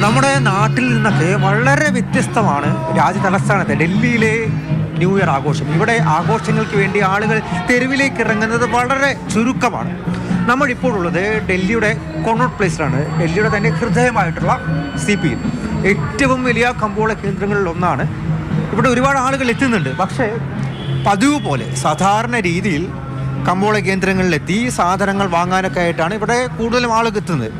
നമ്മുടെ നാട്ടിൽ നിന്നൊക്കെ വളരെ വ്യത്യസ്തമാണ് രാജ്യതലസ്ഥാനത്തെ ഡൽഹിയിലെ ന്യൂ ഇയർ ആഘോഷം. ഇവിടെ ആഘോഷങ്ങൾക്ക് വേണ്ടി ആളുകൾ തെരുവിലേക്ക് ഇറങ്ങുന്നത് വളരെ ചുരുക്കമാണ്. നമ്മളിപ്പോൾ ഉള്ളത് ഡൽഹിയുടെ കൊണോട്ട് പ്ലേസിലാണ്. ഡൽഹിയുടെ തന്നെ ഹൃദയമായിട്ടുള്ള CP ഏറ്റവും വലിയ കമ്പോള കേന്ദ്രങ്ങളിൽ ഒന്നാണ്. ഇവിടെ ഒരുപാട് ആളുകൾ എത്തുന്നുണ്ട്. പക്ഷേ പതിവ് പോലെ സാധാരണ രീതിയിൽ കമ്പോള കേന്ദ്രങ്ങളിലെത്തി സാധനങ്ങൾ വാങ്ങാനൊക്കെ ആയിട്ടാണ് ഇവിടെ കൂടുതലും ആളുകൾ എത്തുന്നത്.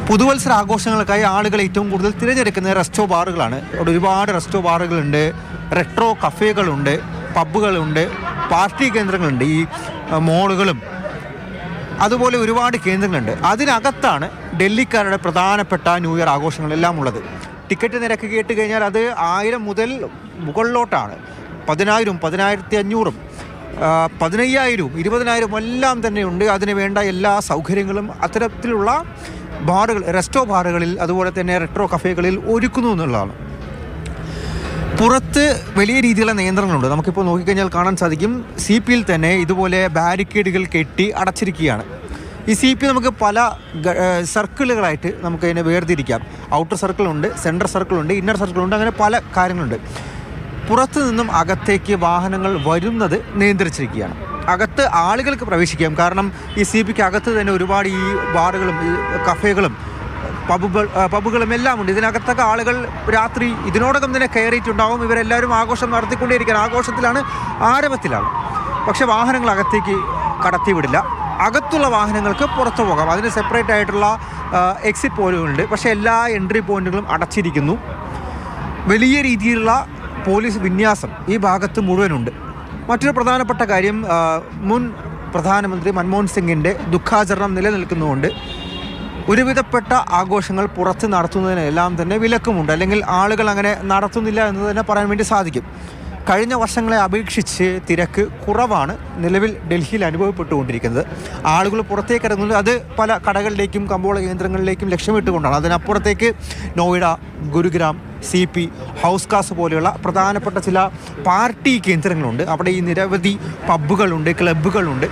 പുതുവത്സര ആഘോഷങ്ങൾക്കായി ആളുകൾ ഏറ്റവും കൂടുതൽ തിരഞ്ഞെടുക്കുന്നത് റെസ്റ്റോ ബാറുകളാണ്. ഇവിടെ ഒരുപാട് റെസ്റ്റോ ബാറുകളുണ്ട്, റെട്രോ കഫേകളുണ്ട്, പബ്ബുകളുണ്ട്, പാർട്ടി കേന്ദ്രങ്ങളുണ്ട്, ഈ മോളുകളും അതുപോലെ ഒരുപാട് കേന്ദ്രങ്ങളുണ്ട്. അതിനകത്താണ് ഡൽഹിക്കാരുടെ പ്രധാനപ്പെട്ട ന്യൂ ഇയർ ആഘോഷങ്ങളെല്ലാം ഉള്ളത്. ടിക്കറ്റ് നിരക്ക് കേട്ട് കഴിഞ്ഞാൽ അത് 1000 മുതൽ മുകളിലോട്ടാണ്. 10,000, 10,500, 15,000, 20,000 എല്ലാം തന്നെയുണ്ട്. അതിന് വേണ്ട എല്ലാ സൗകര്യങ്ങളും അത്തരത്തിലുള്ള ബാറുകൾ, റെസ്റ്റോ ബാറുകളിൽ അതുപോലെ തന്നെ റെട്രോ കഫേകളിൽ ഒരുക്കുന്നു എന്നുള്ളതാണ്. പുറത്ത് വലിയ രീതിയിലുള്ള നിയന്ത്രണങ്ങളുണ്ട്. നമുക്കിപ്പോൾ നോക്കിക്കഴിഞ്ഞാൽ കാണാൻ സാധിക്കും CP തന്നെ ഇതുപോലെ ബാരിക്കേഡുകൾ കെട്ടി അടച്ചിരിക്കുകയാണ്. ഈ CP നമുക്ക് പല സർക്കിളുകളായിട്ട് നമുക്ക് അതിനെ വേർതിരിക്കാം. ഔട്ടർ സർക്കിളുണ്ട്, സെൻട്രൽ സർക്കിളുണ്ട്, ഇന്നർ സർക്കിളുണ്ട്, അങ്ങനെ പല കാര്യങ്ങളുണ്ട്. പുറത്തു നിന്നും അകത്തേക്ക് വാഹനങ്ങൾ വരുന്നത് നിയന്ത്രിച്ചിരിക്കുകയാണ്. അകത്ത് ആളുകൾക്ക് പ്രവേശിക്കാം. കാരണം ഈ CPക്ക് അകത്ത് തന്നെ ഒരുപാട് ഈ ബാറുകളും ഈ കഫേകളും പബ്ബുകളും എല്ലാം ഉണ്ട്. ഇതിനകത്തൊക്കെ ആളുകൾ രാത്രി ഇതിനോടകം തന്നെ കയറിയിട്ടുണ്ടാവും. ഇവരെല്ലാവരും ആഘോഷം നടത്തിക്കൊണ്ടേയിരിക്കുകയാണ്. ആഘോഷത്തിലാണ്, ആരവത്തിലാണ്. പക്ഷേ വാഹനങ്ങൾ അകത്തേക്ക് കടത്തിവിടില്ല. അകത്തുള്ള വാഹനങ്ങൾക്ക് പുറത്തു പോകാം. അതിന് സെപ്പറേറ്റ് ആയിട്ടുള്ള എക്സിറ്റ് പോയിന്റുകളുണ്ട്. പക്ഷേ എല്ലാ എൻട്രി പോയിന്റുകളും അടച്ചിരിക്കുന്നു. വലിയ രീതിയിലുള്ള പോലീസ് വിന്യാസം ഈ ഭാഗത്ത് മുഴുവനുണ്ട്. മറ്റൊരു പ്രധാനപ്പെട്ട കാര്യം, മുൻ പ്രധാനമന്ത്രി മൻമോഹൻ സിംഗിൻ്റെ ദുഃഖാചരണം നിലനിൽക്കുന്നതുകൊണ്ട് ഒരുവിധപ്പെട്ട ആഘോഷങ്ങൾ പുറത്ത് നടത്തുന്നതിനെല്ലാം തന്നെ വിലക്കുമുണ്ട്. അല്ലെങ്കിൽ ആളുകൾ അങ്ങനെ നടത്തുന്നില്ല എന്ന് തന്നെ പറയാൻ വേണ്ടി സാധിക്കും. കഴിഞ്ഞ വർഷങ്ങളെ അപേക്ഷിച്ച് തിരക്ക് കുറവാണ് നിലവിൽ ഡൽഹിയിൽ അനുഭവപ്പെട്ടുകൊണ്ടിരിക്കുന്നത്. ആളുകൾ പുറത്തേക്ക് ഇറങ്ങുന്നത് അത് പല കടകളിലേക്കും കമ്പോള കേന്ദ്രങ്ങളിലേക്കും ലക്ഷ്യമിട്ടുകൊണ്ടാണ്. അതിനപ്പുറത്തേക്ക് നോയിഡ, ഗുരുഗ്രാം, CP, ഹൗസ് കാസ് പോലെയുള്ള പ്രധാനപ്പെട്ട ചില പാർട്ടി കേന്ദ്രങ്ങളുണ്ട്. അവിടെ ഈ നിരവധി പബ്ബുകളുണ്ട്, ക്ലബ്ബുകളുണ്ട്.